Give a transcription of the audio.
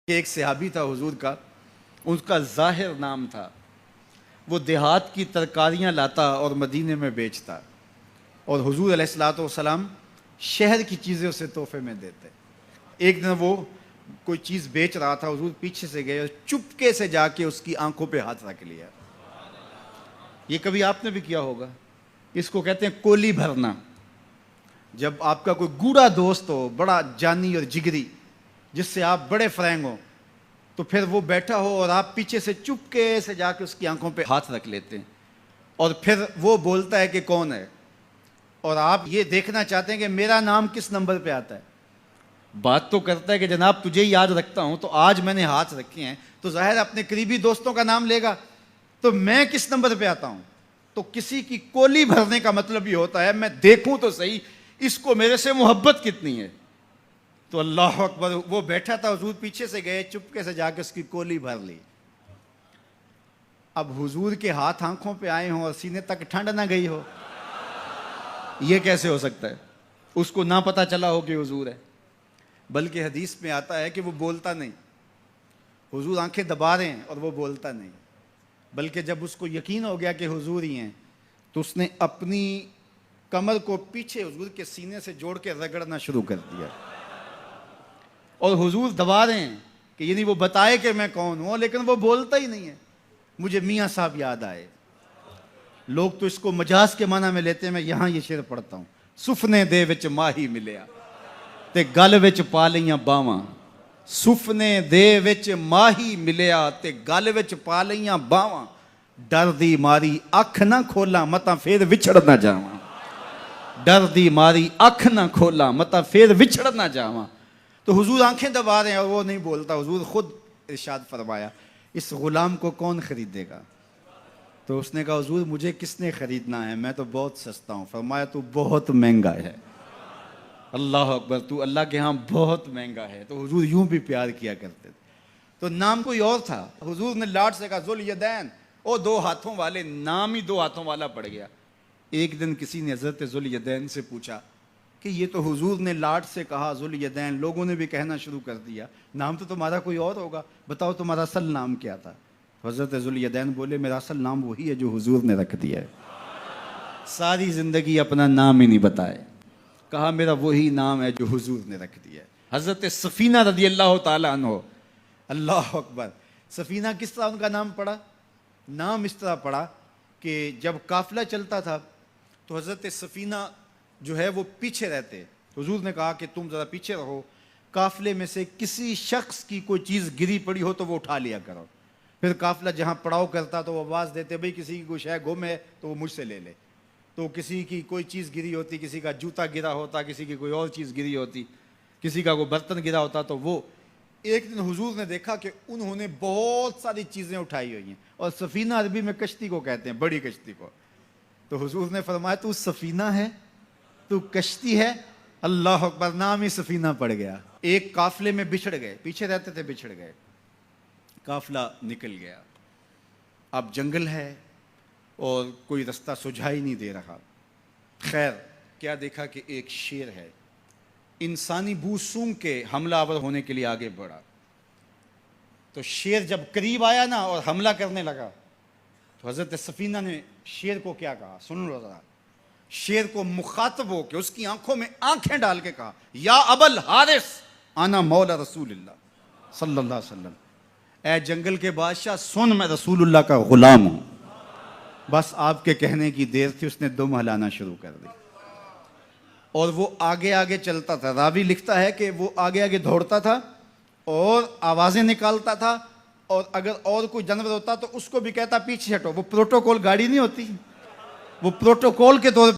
एक सहाबी था हुजूर का, उसका ज़ाहिर नाम था। वो देहात की तरकारियाँ लाता और मदीने में बेचता, और हुजूर अलैहिस्सलातु वस्सलाम शहर की चीज़ें उसे तोहफे में देते। एक दिन वो कोई चीज़ बेच रहा था, हुजूर पीछे से गए और चुपके से जाके उसकी आंखों पे हाथ रख लिया। ये कभी आपने भी किया होगा। इसको कहते हैं कोली भरना। जब आपका कोई गूढ़ा दोस्त हो, बड़ा जानी और जिगरी, जिससे आप बड़े फ्रैंक हो, तो फिर वो बैठा हो और आप पीछे से चुपके से जाके उसकी आंखों पे हाथ रख लेते हैं, और फिर वो बोलता है कि कौन है, और आप ये देखना चाहते हैं कि मेरा नाम किस नंबर पे आता है। बात तो करता है कि जनाब तुझे ही याद रखता हूं, तो आज मैंने हाथ रखे हैं, तो जाहिर अपने करीबी दोस्तों का नाम लेगा, तो मैं किस नंबर पे आता हूं। तो किसी की कोली भरने का मतलब ये होता है मैं देखूं तो सही इसको मेरे से मोहब्बत कितनी है। तो अल्लाह अकबर, वो बैठा था, हुजूर पीछे से गए, चुपके से जाके उसकी कोली भर ली। अब हुजूर के हाथ आंखों पे आए हों और सीने तक ठंड ना गई हो, ये कैसे हो सकता है। उसको ना पता चला हो कि हुजूर है। बल्कि हदीस में आता है कि वो बोलता नहीं, हुजूर आंखें दबा रहे हैं और वो बोलता नहीं। बल्कि जब उसको यकीन हो गया कि हुजूर ही हैं, तो उसने अपनी कमर को पीछे हुजूर के सीने से जोड़ के रगड़ना शुरू कर दिया, और हुजूर दबा रहे हैं कि यानी वो बताए कि मैं कौन हूं, लेकिन वो बोलता ही नहीं है। मुझे मियाँ साहब याद आए। लोग तो इसको मजाज के माना में लेते हैं। मैं यहां ये शेर पढ़ता हूं, सुफने दे विच माही मिलिया ते गल विच पा लईयां बावां। सुफने दे विच माही मिलिया ते गल विच पा लईयां बावां। डर दी मारी अख ना खोला मता फिर विछड़ ना जावां। डर दी मारी अख ना खोला मता फिर विछड़ ना जावां। तो हुजूर आंखें दबा रहे हैं और वो नहीं बोलता। हुजूर खुद इरशाद फरमाया, इस गुलाम को कौन खरीदेगा। तो उसने कहा, हुजूर मुझे किसने खरीदना है, मैं तो बहुत सस्ता हूं। फरमाया, तू बहुत महंगा है। अल्लाह अकबर, तू अल्लाह के यहाँ बहुत महंगा है। तो हुजूर यूं भी प्यार किया करते थे। तो नाम कोई और था। हुजूर ने लाड से कहा, जुल यदैन, ओ दो हाथों वाले। नाम ही दो हाथों वाला पड़ गया। एक दिन किसी ने हजरत जुल यदैन से पूछा कि ये तो हुजूर ने लाड से कहा जुल यदैन, लोगों ने भी कहना शुरू कर दिया, नाम तो तुम्हारा कोई और होगा, बताओ तुम्हारा असल नाम क्या था। हजरत जुल यदैन बोले, मेरा असल नाम वही है जो हुजूर ने रख दिया है। सारी जिंदगी अपना नाम ही नहीं बताए, कहा मेरा वही नाम है जो हुजूर ने रख दिया है। हजरत सफीना रदी अल्लाह ताला अन्हो, अल्लाह अकबर। सफीना किस तरह उनका नाम पड़ा। नाम इस तरह पड़ा कि जब काफिला चलता था तो हजरत सफीना जो है वो पीछे रहते। हुजूर ने कहा कि तुम जरा पीछे रहो, काफिले में से किसी शख्स की कोई चीज़ गिरी पड़ी हो तो वो उठा लिया करो। फिर काफिला जहाँ पड़ाव करता तो वो आवाज़ देते, भाई किसी की कोई शय गुम है तो वो मुझसे ले ले। तो किसी की कोई चीज़ गिरी होती, किसी का जूता गिरा होता, किसी की कोई और चीज़ गिरी होती, किसी का कोई बर्तन गिरा होता। तो वो एक दिन हुजूर ने देखा कि उन्होंने बहुत सारी चीज़ें उठाई हुई हैं, और सफीना अरबी में कश्ती को कहते हैं, बड़ी कश्ती को। तो हुजूर ने फरमाया, तू सफीना है, तू कश्ती है। अल्लाह अकबर, नाम ही सफीना पड़ गया। एक काफिले में बिछड़ गए, पीछे रहते थे, बिछड़ गए, काफिला निकल गया। अब जंगल है और कोई रास्ता सुझाई नहीं दे रहा। खैर, क्या देखा कि एक शेर है, इंसानी बू सूंघ के हमलावर होने के लिए आगे बढ़ा। तो शेर जब करीब आया ना और हमला करने लगा, तो हजरत सफीना ने शेर को क्या कहा, सुन लो जरा। शेर को मुखातब हो के उसकी आंखों में आंखें डाल के कहा, या अबल हारिस आना मौला रसूलुल्लाह सल्लल्लाहु अलैहि वसल्लम। ए जंगल के बादशाह सुन, मैं रसूलुल्लाह का गुलाम हूं। बस आपके कहने की देर थी, उसने दुम हलाना शुरू कर दी, और वो आगे आगे चलता था। रावी लिखता है कि वो आगे आगे दौड़ता था और आवाजें निकालता था, और अगर और कोई जानवर होता तो उसको भी कहता पीछे हटो। वो प्रोटोकॉल गाड़ी नहीं होती, वो प्रोटोकॉल के तौर